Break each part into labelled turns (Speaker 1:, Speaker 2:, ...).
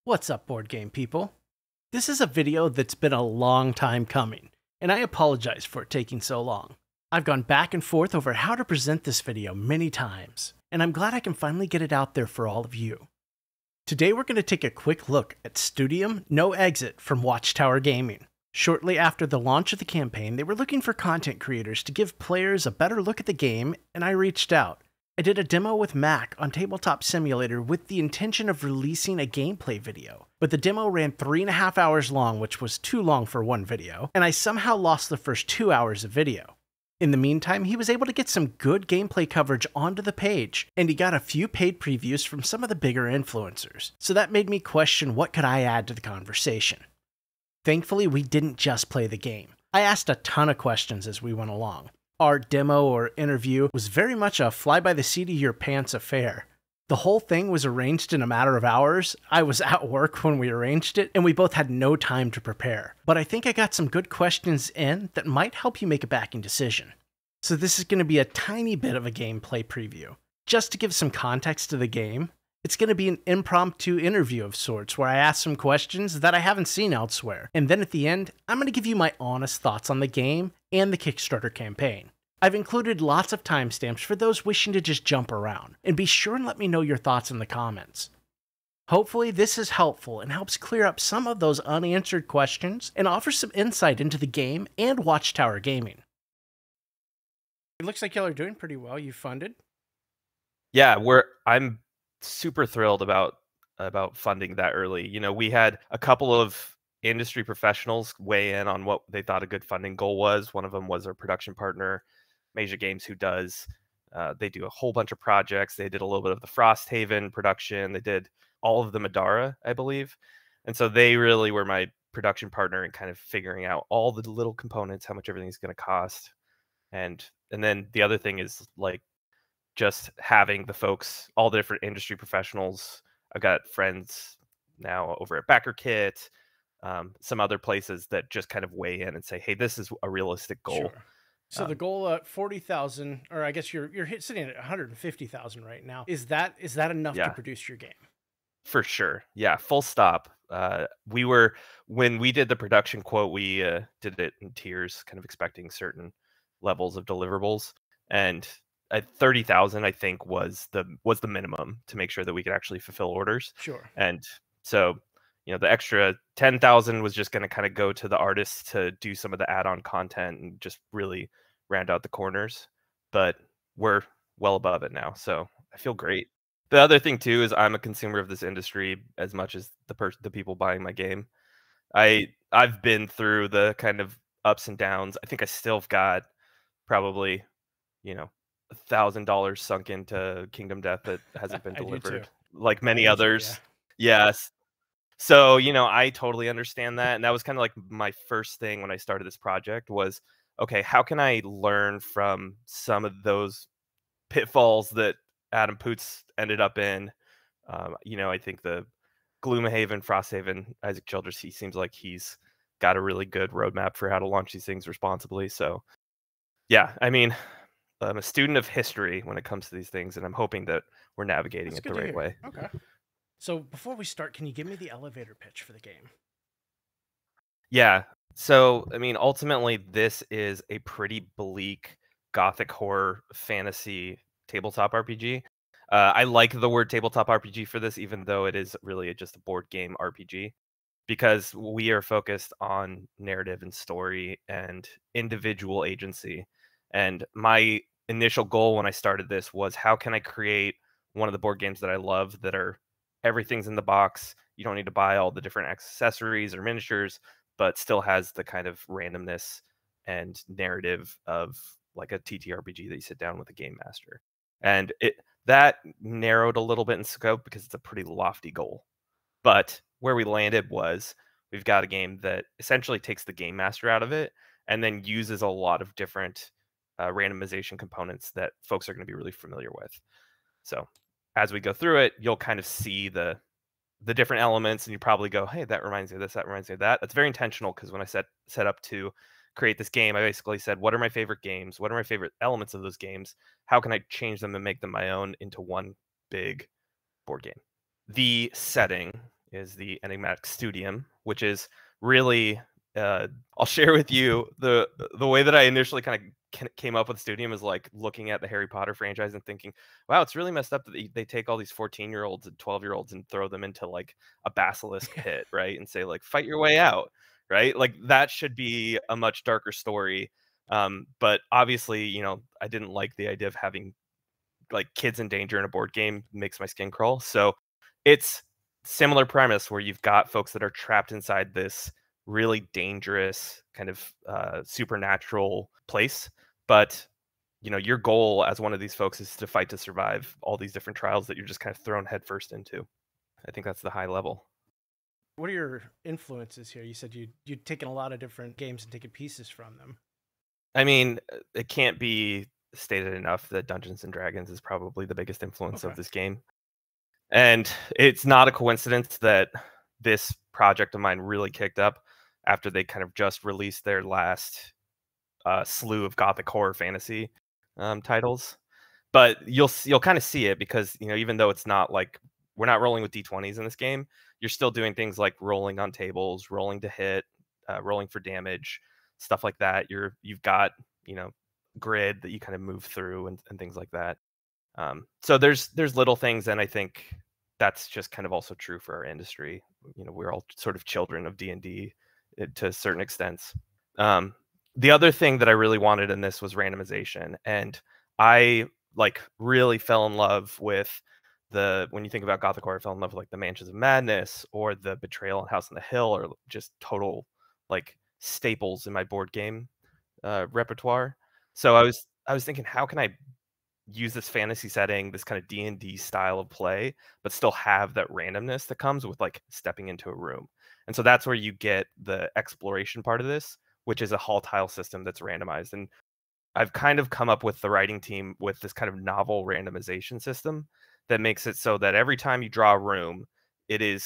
Speaker 1: What's up, board game people? This is a video that's been a long time coming, and I apologize for it taking so long. I've gone back and forth over how to present this video many times, and I'm glad I can finally get it out there for all of you. Today we're going to take a quick look at Studium No Exit from Watchtower Gaming. Shortly after the launch of the campaign, they were looking for content creators to give players a better look at the game, and I reached out. I did a demo with Mach on Tabletop Simulator with the intention of releasing a gameplay video, but the demo ran 3.5 hours long, which was too long for one video, and I somehow lost the first 2 hours of video. In the meantime, he was able to get some good gameplay coverage onto the page, and he got a few paid previews from some of the bigger influencers, so that made me question what could I add to the conversation. Thankfully, we didn't just play the game. I asked a ton of questions as we went along. Our demo or interview was very much a fly-by-the-seat-of-your-pants affair. The whole thing was arranged in a matter of hours. I was at work when we arranged it, and we both had no time to prepare. But I think I got some good questions in that might help you make a backing decision. So this is going to be a tiny bit of a gameplay preview. Just to give some context to the game, it's going to be an impromptu interview of sorts where I ask some questions that I haven't seen elsewhere. And then at the end, I'm going to give you my honest thoughts on the game and the Kickstarter campaign. I've included lots of timestamps for those wishing to just jump around, and be sure and let me know your thoughts in the comments. Hopefully this is helpful and helps clear up some of those unanswered questions and offers some insight into the game and Watchtower Gaming. It looks like y'all are doing pretty well. You funded?
Speaker 2: Yeah, I'm super thrilled about funding that early. You know, we had a couple of industry professionals weigh in on what they thought a good funding goal was. One of them was our production partner, Major Games, who they do a whole bunch of projects. They did a little bit of the Frosthaven production. They did all of the Madara, I believe. And so they really were my production partner in kind of figuring out all the little components, how much everything's going to cost. And then the other thing is like just having the folks, all the different industry professionals. I've got friends now over at Backer Kit, some other places that just kind of weigh in and say, hey, this is a realistic goal.
Speaker 1: Sure. So the goal at 40,000, or I guess you're sitting at 150,000 right now. Is that enough to produce your game?
Speaker 2: For sure. Yeah, full stop. When we did the production quote, we did it in tiers, kind of expecting certain levels of deliverables. And at 30,000, I think was the minimum to make sure that we could actually fulfill orders.
Speaker 1: Sure.
Speaker 2: And so, you know, the extra 10,000 was just going to kind of go to the artists to do some of the add-on content and just really round out the corners. But we're well above it now, so I feel great. The other thing too is I'm a consumer of this industry as much as the people buying my game. I've been through the kind of ups and downs. I think I still have got probably, you know, $1,000 sunk into Kingdom Death that hasn't been delivered, like many others. Yeah. Yes. So, you know, I totally understand that. And that was kind of like my first thing when I started this project was, okay, how can I learn from some of those pitfalls that Adam Poots ended up in? You know, I think the Gloomhaven, Frosthaven, Isaac Childress, he seems like he's got a really good roadmap for how to launch these things responsibly. So, yeah, I mean, I'm a student of history when it comes to these things, and I'm hoping that we're navigating it the right way.
Speaker 1: Okay. So before we start, can you give me the elevator pitch for the game?
Speaker 2: Yeah. So, I mean, ultimately, this is a pretty bleak gothic horror fantasy tabletop RPG. I like the word tabletop RPG for this, even though it is really just a board game RPG, because we are focused on narrative and story and individual agency. And my initial goal when I started this was, how can I create one of the board games that I love that are everything's in the box. You don't need to buy all the different accessories or miniatures, but still has the kind of randomness and narrative of like a TTRPG that you sit down with a game master. And that narrowed a little bit in scope because it's a pretty lofty goal. But where we landed was, we've got a game that essentially takes the game master out of it and then uses a lot of different randomization components that folks are going to be really familiar with. So as we go through it, you'll kind of see the different elements, and you probably go, hey, that reminds me of this, that reminds me of that. That's very intentional, because when I set up to create this game, I basically said, what are my favorite games? What are my favorite elements of those games? How can I change them and make them my own into one big board game? The setting is the enigmatic Studium, which is really I'll share with you the way that I initially kind of came up with Studium is like looking at the Harry Potter franchise and thinking, wow, it's really messed up that they take all these 14-year-olds and 12-year-olds and throw them into like a basilisk pit, right? And say like, fight your way out, right? Like that should be a much darker story. But obviously, I didn't like the idea of having like kids in danger in a board game. Makes my skin crawl. So it's similar premise where you've got folks that are trapped inside this really dangerous kind of supernatural place, but your goal as one of these folks is to fight to survive all these different trials that you're just kind of thrown headfirst into. I think that's the high level.
Speaker 1: What are your influences here? You said you'd taken a lot of different games and taken pieces from them.
Speaker 2: I mean, it can't be stated enough that Dungeons and Dragons is probably the biggest influence of this game. And it's not a coincidence that this project of mine really kicked up after they kind of just released their last slew of gothic horror fantasy titles. But you'll kind of see it because even though it's not like we're not rolling with d20s in this game, you're still doing things like rolling on tables, rolling to hit, rolling for damage, stuff like that. You've got grid that you kind of move through and things like that. So there's little things, and I think that's just kind of also true for our industry. We're all sort of children of D&D to certain extents. The other thing that I really wanted in this was randomization, and I really fell in love with when you think about gothic horror, I fell in love with like the Mansions of Madness or the Betrayal and House on the Hill, or just total like staples in my board game repertoire. So I was thinking, how can I use this fantasy setting, this kind of D&D style of play, but still have that randomness that comes with like stepping into a room. And so that's where you get the exploration part of this, which is a hall tile system that's randomized. And I've kind of come up with the writing team with this kind of novel randomization system that makes it so that every time you draw a room, the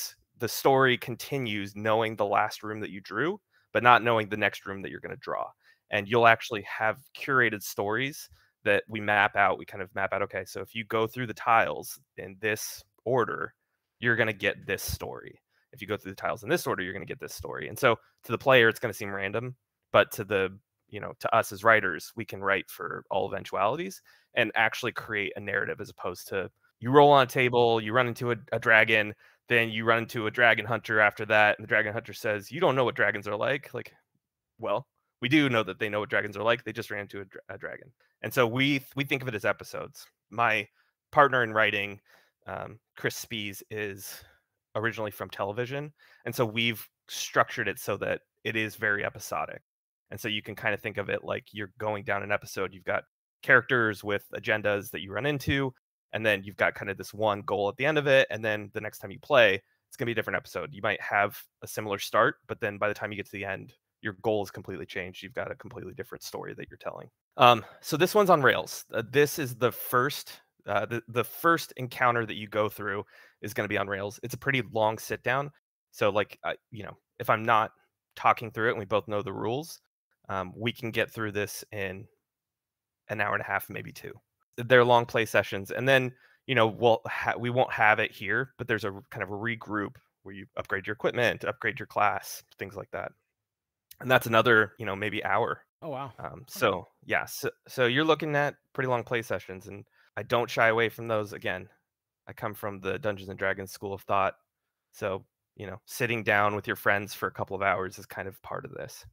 Speaker 2: story continues knowing the last room that you drew, but not knowing the next room that you're going to draw. And you'll actually have curated stories that we map out. We kind of map out, okay, so if you go through the tiles in this order, you're going to get this story. If you go through the tiles in this order, you're going to get this story. And so to the player, it's going to seem random, but to us as writers, we can write for all eventualities and actually create a narrative, as opposed to you roll on a table, you run into a dragon, then you run into a dragon hunter after that, and the dragon hunter says, you don't know what dragons are like. Like, well, we do know that they know what dragons are like. They just ran into a dragon. And so we think of it as episodes. My partner in writing, Chris Spees, is originally from television. And so we've structured it so that it is very episodic. And so you can kind of think of it like you're going down an episode. You've got characters with agendas that you run into, and then you've got kind of this one goal at the end of it. And then the next time you play, it's going to be a different episode. You might have a similar start, but then by the time you get to the end, your goal is completely changed. You've got a completely different story that you're telling. So this one's on Rails. This is the first encounter that you go through is going to be on Rails. It's a pretty long sit down. So if I'm not talking through it and we both know the rules, we can get through this in an hour and a half, maybe 2. They're long play sessions, and then we won't have it here, but there's a kind of a regroup where you upgrade your equipment, upgrade your class, things like that. And that's another, maybe hour.
Speaker 1: Oh, wow.
Speaker 2: So you're looking at pretty long play sessions, and I don't shy away from those. Again, I come from the Dungeons and Dragons school of thought. So, sitting down with your friends for a couple of hours is kind of part of this.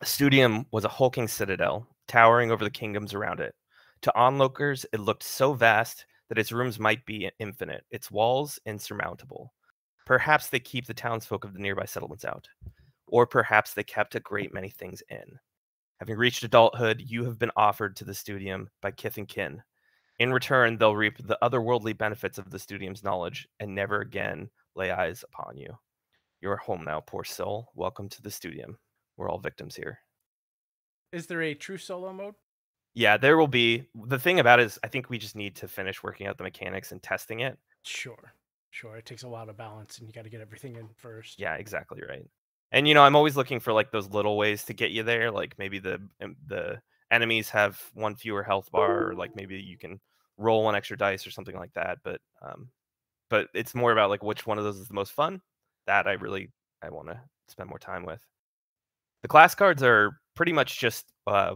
Speaker 2: Studium was a hulking citadel, towering over the kingdoms around it. To onlookers, it looked so vast that its rooms might be infinite, its walls insurmountable. Perhaps they keep the townsfolk of the nearby settlements out. Or perhaps they kept a great many things in. Having reached adulthood, you have been offered to the Studium by kith and kin. In return, they'll reap the otherworldly benefits of the Studium's knowledge and never again lay eyes upon you. You're home now, poor soul. Welcome to the Studium. We're all victims here.
Speaker 1: Is there a true solo mode?
Speaker 2: Yeah, there will be. The thing about it is, I think we just need to finish working out the mechanics and testing it.
Speaker 1: Sure. It takes a while to balance, and you got to get everything in first.
Speaker 2: Yeah, exactly right. And I'm always looking for like those little ways to get you there. Like maybe the enemies have one fewer health bar, or like maybe you can roll one extra dice or something like that. But but it's more about like which one of those is the most fun. That I want to spend more time with. The class cards are pretty much just a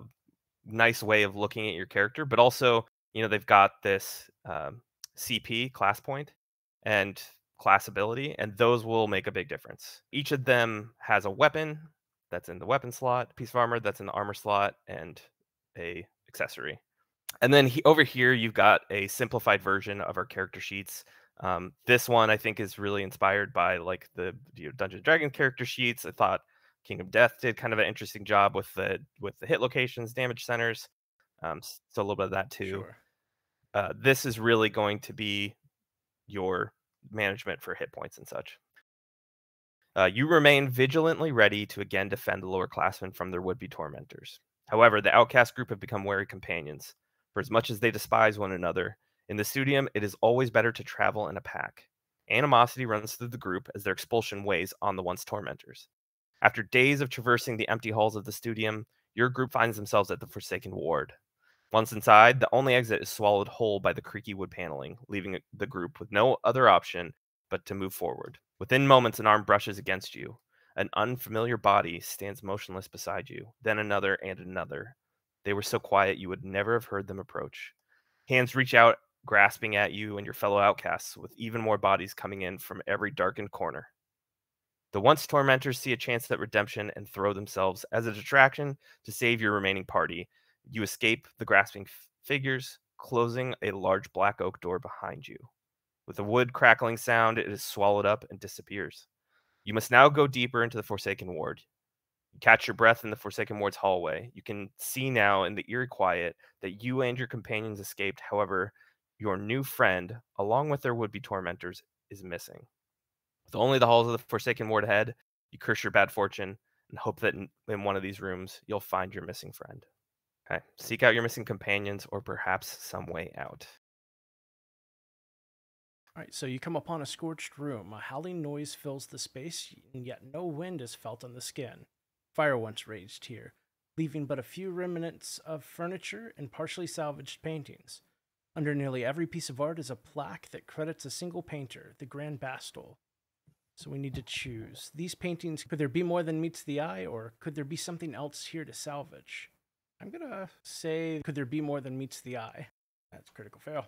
Speaker 2: nice way of looking at your character, but also, they've got this CP, class point, and class ability, and those will make a big difference. Each of them has a weapon that's in the weapon slot, a piece of armor that's in the armor slot, and a accessory. And then over here, you've got a simplified version of our character sheets. This one I think is really inspired by like the Dungeons and Dragons character sheets. I thought King of Death did kind of an interesting job with the hit locations, damage centers. So a little bit of that too.
Speaker 1: Sure.
Speaker 2: This is really going to be your management for hit points and such. You remain vigilantly ready to again defend the lower classmen from their would-be tormentors. However, the outcast group have become wary companions. For as much as they despise one another, in the Studium it is always better to travel in a pack. Animosity runs through the group as their expulsion weighs on the once tormentors. After days of traversing the empty halls of the Studium, your group finds themselves at the Forsaken Ward. Once inside, the only exit is swallowed whole by the creaky wood paneling, leaving the group with no other option but to move forward. Within moments, an arm brushes against you. An unfamiliar body stands motionless beside you, then another and another. They were so quiet you would never have heard them approach. Hands reach out, grasping at you and your fellow outcasts, with even more bodies coming in from every darkened corner. The once tormentors see a chance at redemption and throw themselves as a distraction to save your remaining party. You escape the grasping figures, closing a large black oak door behind you. With a wood crackling sound, it is swallowed up and disappears. You must now go deeper into the Forsaken Ward. You catch your breath in the Forsaken Ward's hallway. You can see now in the eerie quiet that you and your companions escaped. However, your new friend, along with their would-be tormentors, is missing. With only the halls of the Forsaken Ward ahead, you curse your bad fortune and hope that in one of these rooms you'll find your missing friend. Okay. Seek out your missing companions or perhaps some way out.
Speaker 1: All right, so you come upon a scorched room. A howling noise fills the space, and yet no wind is felt on the skin. Fire once raged here, leaving but a few remnants of furniture and partially salvaged paintings. Under nearly every piece of art is a plaque that credits a single painter, the Grand Bastille. So we need to choose. These paintings, could there be more than meets the eye, or could there be something else here to salvage? I'm going to say, could there be more than meets the eye? That's a critical fail.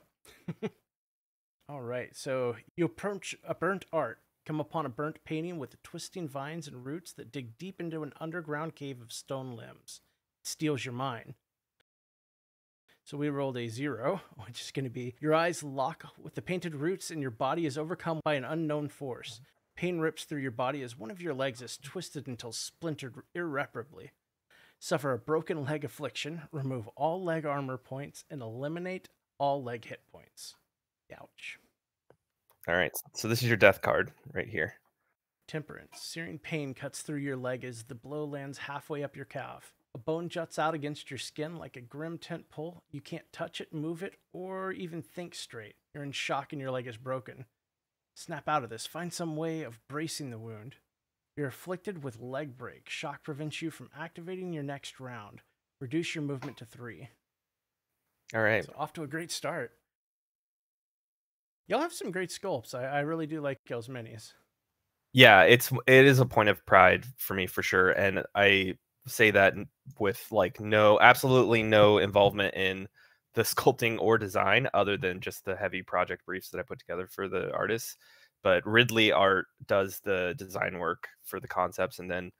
Speaker 1: All right, so you approach a burnt art, come upon a burnt painting with twisting vines and roots that dig deep into an underground cave of stone limbs. It steals your mind. So we rolled a 0, which is going to be your eyes lock with the painted roots and your body is overcome by an unknown force. Pain rips through your body as one of your legs is twisted until splintered irreparably. Suffer a broken leg affliction, remove all leg armor points, and eliminate all leg hit points. Ouch.
Speaker 2: All right, so this is your death card right here.
Speaker 1: Temperance. Searing pain cuts through your leg as the blow lands halfway up your calf. A bone juts out against your skin like a grim tent pole. You can't touch it, move it, or even think straight. You're in shock and your leg is broken. Snap out of this. Find some way of bracing the wound. You're afflicted with leg break. Shock prevents you from activating your next round. Reduce your movement to 3.
Speaker 2: All right.
Speaker 1: So off to a great start. Y'all have some great sculpts. I really do like those minis.
Speaker 2: Yeah, it is a point of pride for me for sure, and I say that with like absolutely no involvement in the sculpting or design other than just the heavy project briefs that I put together for the artists. But Ridley Art does the design work for the concepts, and then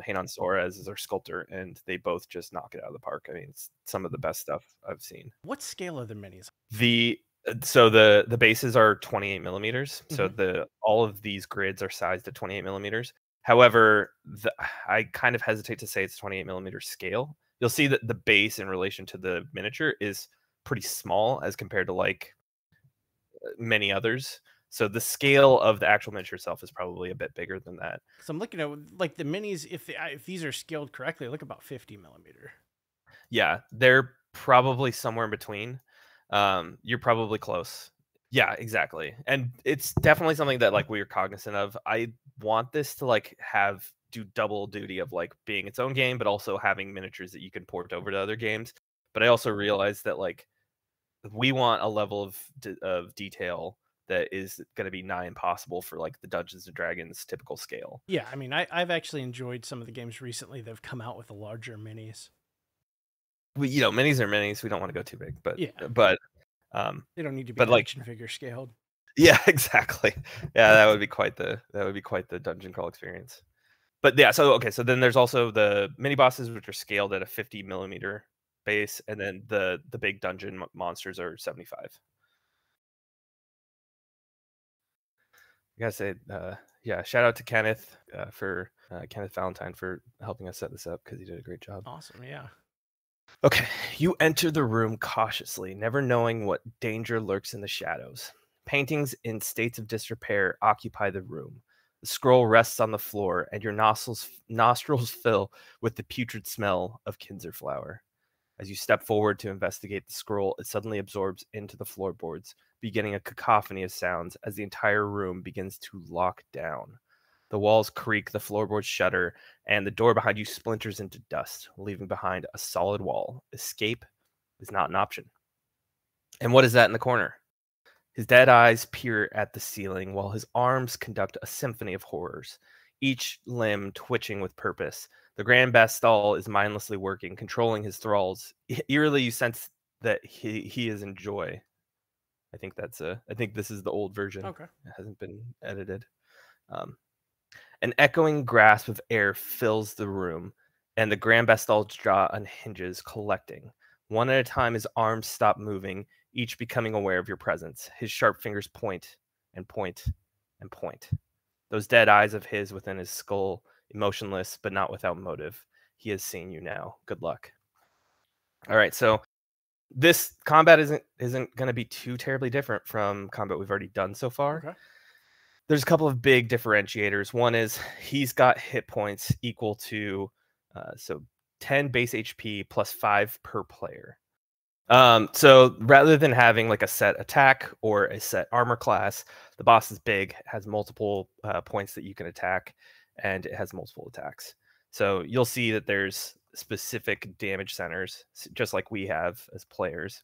Speaker 2: Hanon Suarez is our sculptor, and they both just knock it out of the park. I mean, it's some of the best stuff I've seen.
Speaker 1: What scale are the minis?
Speaker 2: So the bases are 28 millimeters. So all of these grids are sized at 28 millimeters. However, I kind of hesitate to say it's 28 millimeter scale. You'll see that the base in relation to the miniature is pretty small as compared to like many others. So the scale of the actual miniature itself is probably a bit bigger than that.
Speaker 1: So I'm looking at like the minis. If these are scaled correctly, look about 50 millimeter.
Speaker 2: Yeah, they're probably somewhere in between. You're probably close. Yeah, exactly. And it's definitely something that like we are cognizant of. I want this to like do double duty of like being its own game, but also having miniatures that you can port over to other games. But I also realize that like we want a level of detail that is going to be nigh impossible for like the Dungeons and Dragons typical scale.
Speaker 1: Yeah, I mean, I've actually enjoyed some of the games recently that have come out with the larger minis.
Speaker 2: Minis are minis. We don't want to go too big, but
Speaker 1: Yeah,
Speaker 2: they
Speaker 1: don't need to be
Speaker 2: like
Speaker 1: action figure scaled.
Speaker 2: yeah, exactly. Yeah, that would be quite the dungeon crawl experience. But yeah, so then there's also the mini bosses, which are scaled at a 50 millimeter base, and then the big dungeon monsters are 75. I gotta say, yeah, shout out to Kenneth for Kenneth Valentine for helping us set this up because he did a great job.
Speaker 1: Awesome, yeah.
Speaker 2: Okay, you enter the room cautiously, never knowing what danger lurks in the shadows. Paintings in states of disrepair occupy the room. The scroll rests on the floor, and your nostrils fill with the putrid smell of Kinzer As you step forward to investigate the scroll, it suddenly absorbs into the floorboards, beginning a cacophony of sounds as the entire room begins to lock down. The walls creak, the floorboards shudder, and the door behind you splinters into dust, leaving behind a solid wall. Escape is not an option. And what is that in the corner? His dead eyes peer at the ceiling while his arms conduct a symphony of horrors, each limb twitching with purpose. The Grand Bastille is mindlessly working, controlling his thralls. Eerily, you sense that he is in joy. I think this is the old version.
Speaker 1: Okay.
Speaker 2: It hasn't been edited. An echoing grasp of air fills the room, and the Grand Bastille's jaw unhinges, collecting. One at a time, his arms stop moving, each becoming aware of your presence. His sharp fingers point and point and point. Those dead eyes of his within his skull, emotionless but not without motive. He has seen you now. Good luck. All right, so this combat isn't going to be too terribly different from combat we've already done so far.
Speaker 1: Okay.
Speaker 2: There's a couple of big differentiators. One is he's got hit points equal to 10 base HP plus 5 per player. So rather than having like a set attack or a set armor class, the boss is big, has multiple points that you can attack, and it has multiple attacks. So you'll see that there's specific damage centers, just like we have as players.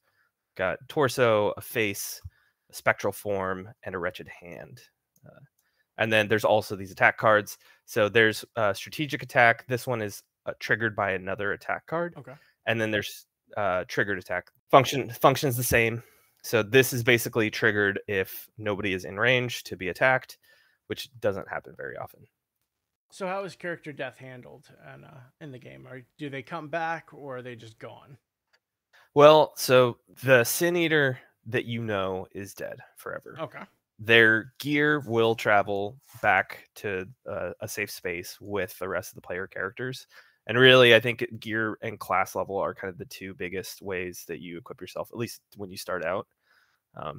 Speaker 2: Got torso, a face, a spectral form, and a wretched hand. And then there's also these attack cards. So there's a strategic attack. This one is triggered by another attack card.
Speaker 1: Okay.
Speaker 2: And then there's triggered attack. Functions the same. So this is basically triggered if nobody is in range to be attacked, which doesn't happen very often.
Speaker 1: So how is character death handled in the game? Do they come back or are they just gone?
Speaker 2: Well, so the Sin Eater that you know is dead forever.
Speaker 1: Okay.
Speaker 2: Their gear will travel back to a safe space with the rest of the player characters. And really, I think gear and class level are kind of the two biggest ways that you equip yourself, at least when you start out,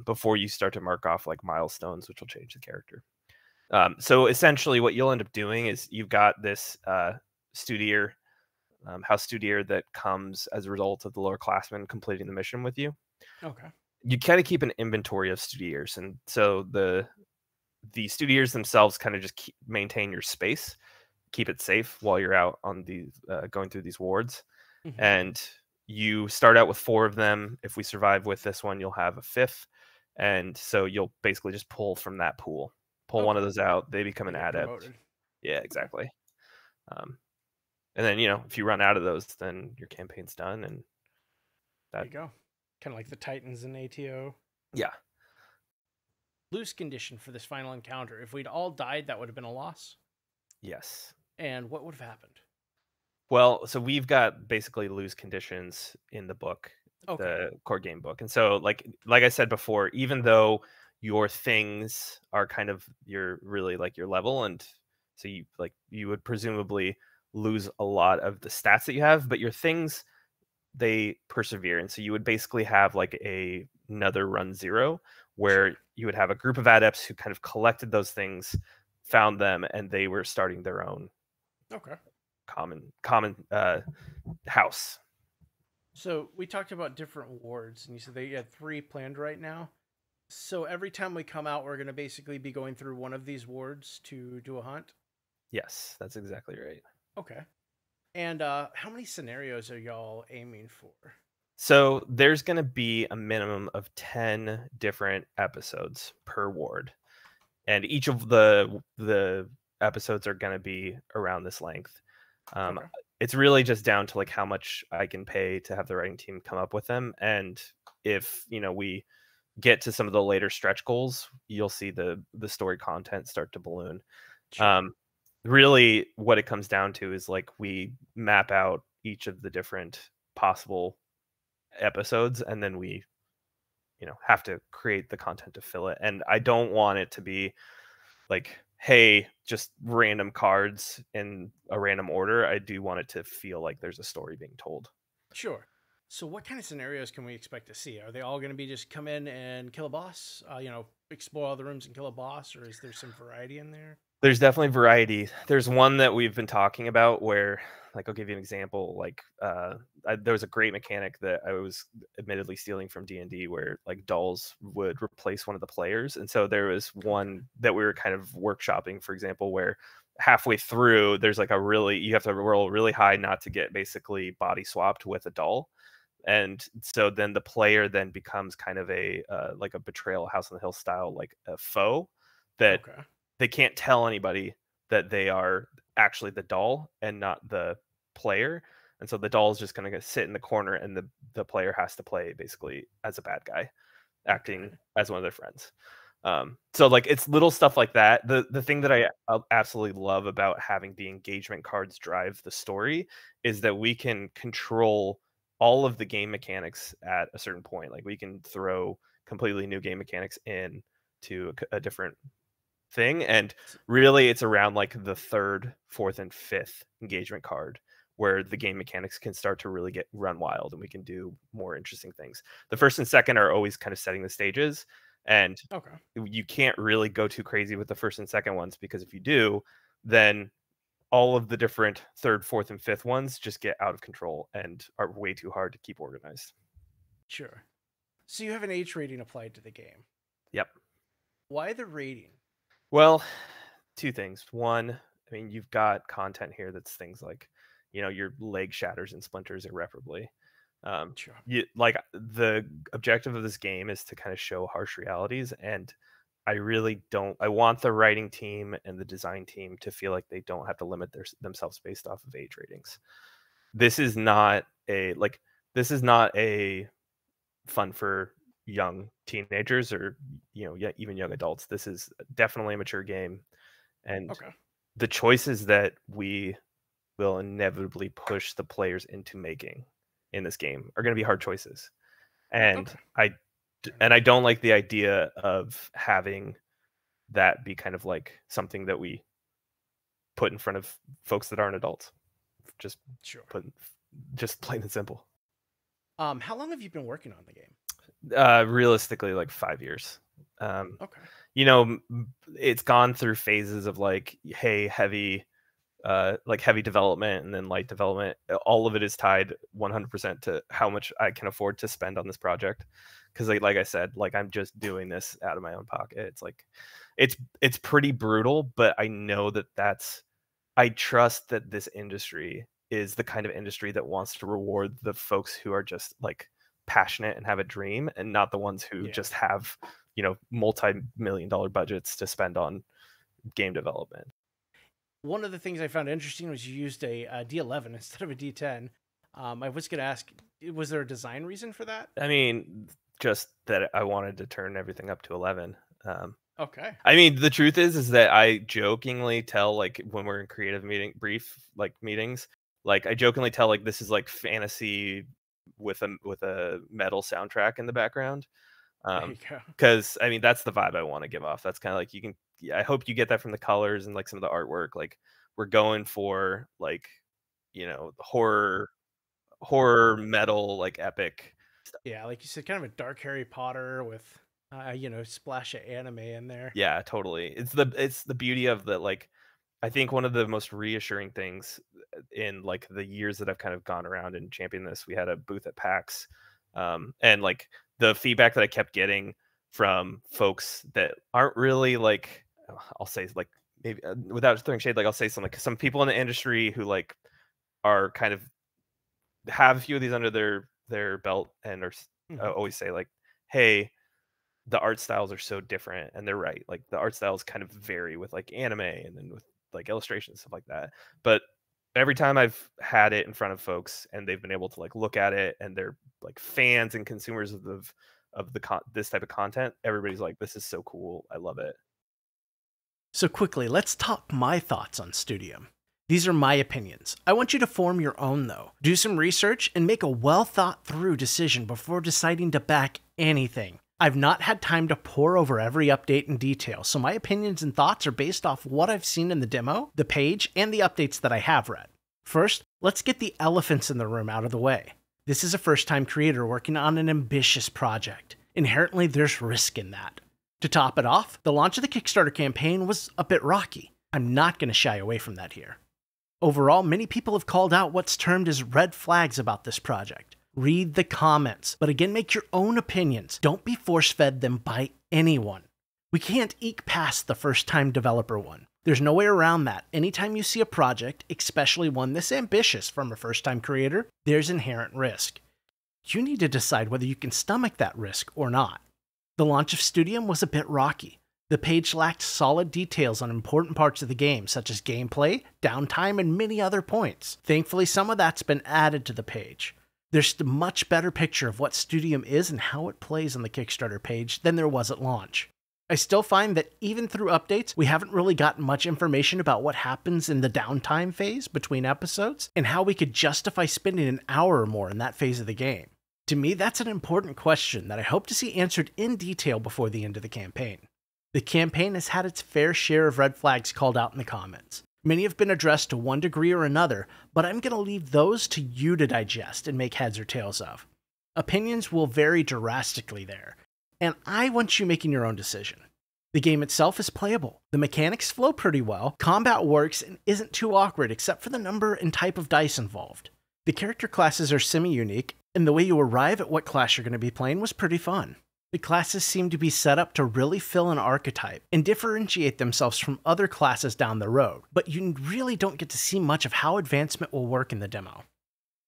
Speaker 2: before you start to mark off like milestones, which will change the character. So essentially what you'll end up doing is you've got this Studier, House Studier that comes as a result of the lower classmen completing the mission with you.
Speaker 1: Okay.
Speaker 2: You kind of keep an inventory of Studiers, and so the Studiers themselves kind of just maintain your space, keep it safe while you're out on the going through these wards.
Speaker 1: Mm-hmm.
Speaker 2: And you start out with 4 of them. If we survive with this one, you'll have a 5th, and so you'll basically just pull from that pool. Pull one of those out, they become an adept.
Speaker 1: Promoted.
Speaker 2: Yeah, exactly. And then if you run out of those, then your campaign's done, and
Speaker 1: there you go. Kind of like the Titans in ATO.
Speaker 2: Yeah.
Speaker 1: Lose condition for this final encounter. If we'd all died, that would have been a loss.
Speaker 2: Yes.
Speaker 1: And what would have happened?
Speaker 2: Well, so we've got basically lose conditions in the book,
Speaker 1: okay.
Speaker 2: The core game book. And so like I said before, even though your things are kind of your level, and so you would presumably lose a lot of the stats that you have, but your things, they persevere. And so you would basically have like another run 0 where you would have a group of adepts who kind of collected those things, found them, and they were starting their own common house.
Speaker 1: So we talked about different wards, and you said they had 3 planned right now. So every time we come out, we're going to basically be going through one of these wards to do a hunt?
Speaker 2: Yes, that's exactly right.
Speaker 1: Okay. And how many scenarios are y'all aiming for?
Speaker 2: So there's going to be a minimum of 10 different episodes per ward, and each of the episodes are going to be around this length. Um,
Speaker 1: Okay.
Speaker 2: it's really just down to like how much I can pay to have the writing team come up with them, and if we get to some of the later stretch goals, you'll see the story content start to balloon.
Speaker 1: Sure.
Speaker 2: Um, really, what it comes down to is like we map out each of the different possible episodes, and then we have to create the content to fill it. And I don't want it to be like, hey, just random cards in a random order. I do want it to feel like there's a story being told.
Speaker 1: Sure. So, what kind of scenarios can we expect to see? Are they all going to be just come in and kill a boss? Explore all the rooms and kill a boss, or is there some variety in there?
Speaker 2: There's definitely variety. There's one that we've been talking about where, like, I'll give you an example. Like, there was a great mechanic that I was admittedly stealing from D&D, where like dolls would replace one of the players, and so there was
Speaker 1: Okay.
Speaker 2: one that we were kind of workshopping, for example, where halfway through there's like you have to roll really high not to get basically body swapped with a doll, and so then the player then becomes kind of a like a betrayal House on the Hill style, like a foe that
Speaker 1: Okay.
Speaker 2: they can't tell anybody that they are actually the doll and not the player. And so the doll is just going to sit in the corner, and the player has to play basically as a bad guy, acting
Speaker 1: Okay.
Speaker 2: as one of their friends. So like it's little stuff like that. The thing that I absolutely love about having the engagement cards drive the story is that we can control all of the game mechanics at a certain point. Like we can throw completely new game mechanics in to a different thing, and really it's around like the third, fourth, and fifth engagement card where the game mechanics can start to really get run wild and we can do more interesting things. The first and second are always kind of setting the stages, and
Speaker 1: Okay.
Speaker 2: you can't really go too crazy with the first and second ones, because if you do, then all of the different third, fourth, and fifth ones just get out of control and are way too hard to keep organized.
Speaker 1: Sure. So, you have an age rating applied to the game.
Speaker 2: Yep.
Speaker 1: Why the rating?
Speaker 2: Well, two things. One, I mean, you've got content here that's things like, your leg shatters and splinters irreparably.
Speaker 1: Sure.
Speaker 2: Like the objective of this game is to kind of show harsh realities, and I really don't. I want the writing team and the design team to feel like they don't have to limit themselves based off of age ratings. This is not a like. This is not a fun for young teenagers or yeah, even young adults. This is definitely a mature game, and
Speaker 1: Okay.
Speaker 2: the choices that we will inevitably push the players into making in this game are going to be hard choices. And
Speaker 1: Okay. Fair enough.
Speaker 2: I don't like the idea of having that be kind of like something that we put in front of folks that aren't adults. Just
Speaker 1: Sure.
Speaker 2: put just plain and simple.
Speaker 1: How long have you been working on the game?
Speaker 2: Realistically, like 5 years. Um,
Speaker 1: Okay.
Speaker 2: it's gone through phases of like, hey, heavy development and then light development. All of it is tied 100% to how much I can afford to spend on this project, because like I said, like I'm just doing this out of my own pocket. It's like it's pretty brutal, but I know I trust that this industry is the kind of industry that wants to reward the folks who are just like passionate and have a dream, and not the ones who
Speaker 1: Yeah.
Speaker 2: just have multi-million-dollar budgets to spend on game development.
Speaker 1: One of the things I found interesting was you used a D11 instead of a D10. I was going to ask, was there a design reason for that?
Speaker 2: I mean, just that I wanted to turn everything up to 11.
Speaker 1: Okay.
Speaker 2: I mean, the truth is that I jokingly tell, like, when we're in creative meetings, like I jokingly tell like this is like fantasy with a metal soundtrack in the background.
Speaker 1: There you go.
Speaker 2: Because I mean that's the vibe I want to give off. That's kind of like yeah, I hope you get that from the colors and like some of the artwork. Like we're going for like, horror metal, like epic.
Speaker 1: Yeah, like you said, kind of a dark Harry Potter with, splash of anime in there.
Speaker 2: Yeah, totally. It's the beauty of the like. I think one of the most reassuring things in like the years that I've kind of gone around and championed this, we had a booth at PAX, and like the feedback that I kept getting from folks that aren't really like, I'll say like maybe without throwing shade, like I'll say some people in the industry who like are kind of have a few of these under their their belt and
Speaker 1: Mhm.
Speaker 2: always say like, "Hey, the art styles are so different," and they're right. Like the art styles kind of vary with like anime and then with like illustrations stuff like that. But every time I've had it in front of folks and they've been able to like look at it and they're like fans and consumers of this type of content, everybody's like, "This is so cool. I love it."
Speaker 1: So quickly, let's talk my thoughts on Studium. These are my opinions. I want you to form your own though. Do some research and make a well thought through decision before deciding to back anything. I've not had time to pore over every update in detail, so my opinions and thoughts are based off what I've seen in the demo, the page, and the updates that I have read. First, let's get the elephants in the room out of the way. This is a first-time creator working on an ambitious project. Inherently, there's risk in that. To top it off, the launch of the Kickstarter campaign was a bit rocky. I'm not going to shy away from that here. Overall, many people have called out what's termed as red flags about this project. Read the comments, but again, make your own opinions. Don't be force-fed them by anyone. We can't eke past the first-time developer one. There's no way around that. Anytime you see a project, especially one this ambitious from a first-time creator, there's inherent risk. You need to decide whether you can stomach that risk or not. The launch of Studium was a bit rocky. The page lacked solid details on important parts of the game, such as gameplay, downtime, and many other points. Thankfully, some of that's been added to the page. There's a much better picture of what Studium is and how it plays on the Kickstarter page than there was at launch. I still find that even through updates, we haven't really gotten much information about what happens in the downtime phase between episodes and how we could justify spending an hour or more in that phase of the game. To me, that's an important question that I hope to see answered in detail before the end of the campaign. The campaign has had its fair share of red flags called out in the comments. Many have been addressed to one degree or another, but I'm going to leave those to you to digest and make heads or tails of. Opinions will vary drastically there, and I want you making your own decision. The game itself is playable. The mechanics flow pretty well, combat works and isn't too awkward except for the number and type of dice involved. The character classes are semi-unique, and the way you arrive at what class you're going to be playing was pretty fun. The classes seem to be set up to really fill an archetype and differentiate themselves from other classes down the road, but you really don't get to see much of how advancement will work in the demo.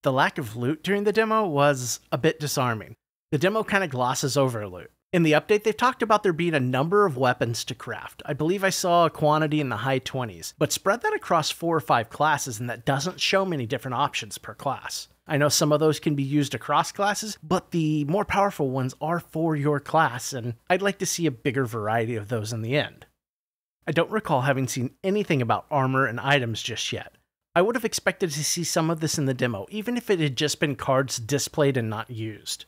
Speaker 1: The lack of loot during the demo was a bit disarming. The demo kind of glosses over loot. In the update, they've talked about there being a number of weapons to craft. I believe I saw a quantity in the high 20s, but spread that across 4 or 5 classes and that doesn't show many different options per class. I know some of those can be used across classes, but the more powerful ones are for your class, and I'd like to see a bigger variety of those in the end. I don't recall having seen anything about armor and items just yet. I would have expected to see some of this in the demo, even if it had just been cards displayed and not used.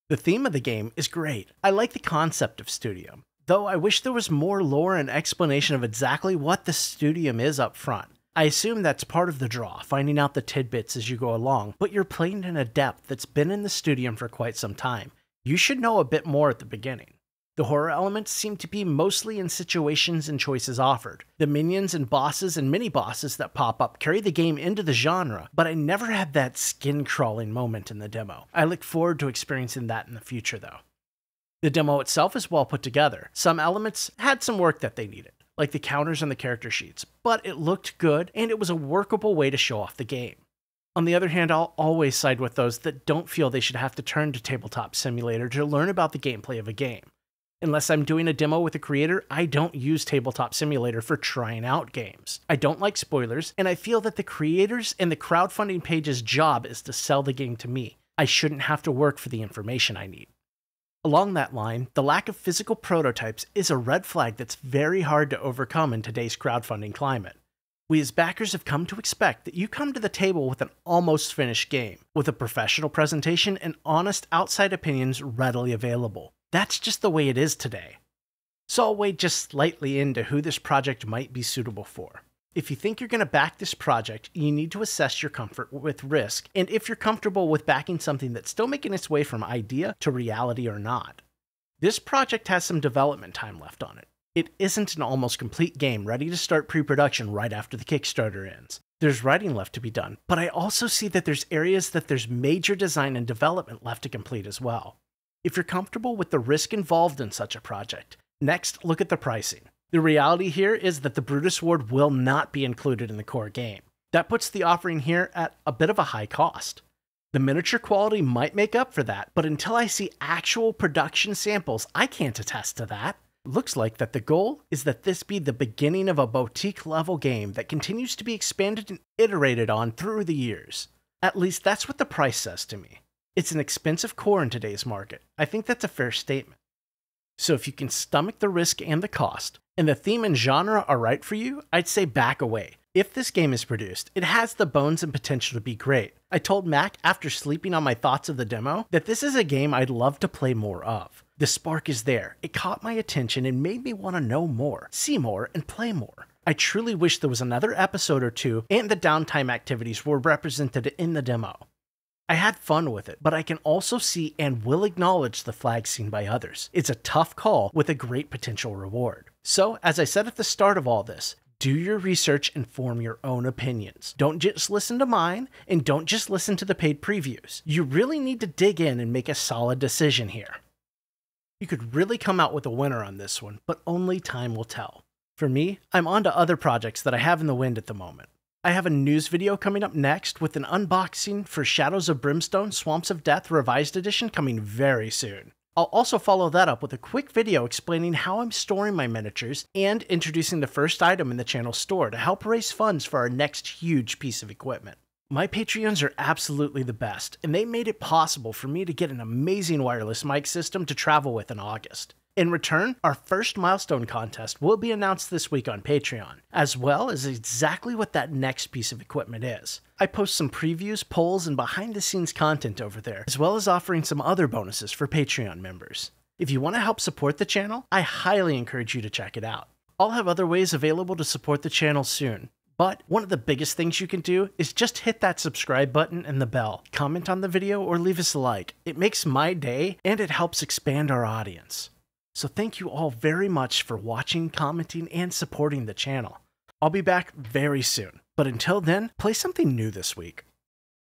Speaker 1: The theme of the game is great. I like the concept of Studium, though I wish there was more lore and explanation of exactly what the Studium is up front. I assume that's part of the draw, finding out the tidbits as you go along, but you're playing in a depth that's been in the Studium for quite some time. You should know a bit more at the beginning. The horror elements seem to be mostly in situations and choices offered. The minions and bosses and mini-bosses that pop up carry the game into the genre, but I never had that skin-crawling moment in the demo. I look forward to experiencing that in the future though. The demo itself is well put together. Some elements had some work that they needed, like the counters and the character sheets, but it looked good and it was a workable way to show off the game. On the other hand, I'll always side with those that don't feel they should have to turn to Tabletop Simulator to learn about the gameplay of a game. Unless I'm doing a demo with a creator, I don't use Tabletop Simulator for trying out games. I don't like spoilers, and I feel that the creators and the crowdfunding page's job is to sell the game to me. I shouldn't have to work for the information I need. Along that line, the lack of physical prototypes is a red flag that's very hard to overcome in today's crowdfunding climate. We as backers have come to expect that you come to the table with an almost finished game, with a professional presentation and honest outside opinions readily available. That's just the way it is today. So I'll wade just slightly into who this project might be suitable for. If you think you're going to back this project, you need to assess your comfort with risk, and if you're comfortable with backing something that's still making its way from idea to reality or not. This project has some development time left on it. It isn't an almost complete game ready to start pre-production right after the Kickstarter ends. There's writing left to be done, but I also see that there's major design and development left to complete as well. If you're comfortable with the risk involved in such a project, next look at the pricing. The reality here is that the Brutus Award will not be included in the core game. That puts the offering here at a bit of a high cost. The miniature quality might make up for that, but until I see actual production samples, I can't attest to that. Looks like that the goal is that this be the beginning of a boutique level game that continues to be expanded and iterated on through the years. At least that's what the price says to me. It's an expensive core in today's market. I think that's a fair statement. So if you can stomach the risk and the cost, and the theme and genre are right for you, I'd say back away. If this game is produced, it has the bones and potential to be great. I told Mac after sleeping on my thoughts of the demo that this is a game I'd love to play more of. The spark is there. It caught my attention and made me want to know more, see more, and play more. I truly wish there was another episode or two and the downtime activities were represented in the demo. I had fun with it, but I can also see and will acknowledge the flag seen by others. It's a tough call with a great potential reward. So, as I said at the start of all this, do your research and form your own opinions. Don't just listen to mine, and don't just listen to the paid previews. You really need to dig in and make a solid decision here. You could really come out with a winner on this one, but only time will tell. For me, I'm on to other projects that I have in the wind at the moment. I have a news video coming up next with an unboxing for Shadows of Brimstone Swamps of Death Revised Edition coming very soon. I'll also follow that up with a quick video explaining how I'm storing my miniatures and introducing the first item in the channel store to help raise funds for our next huge piece of equipment. My Patreons are absolutely the best, and they made it possible for me to get an amazing wireless mic system to travel with in August. In return, our first milestone contest will be announced this week on Patreon, as well as exactly what that next piece of equipment is. I post some previews, polls, and behind-the-scenes content over there, as well as offering some other bonuses for Patreon members. If you want to help support the channel, I highly encourage you to check it out. I'll have other ways available to support the channel soon, but one of the biggest things you can do is just hit that subscribe button and the bell, comment on the video, or leave us a like. It makes my day, and it helps expand our audience. So thank you all very much for watching, commenting, and supporting the channel. I'll be back very soon, but until then, play something new this week.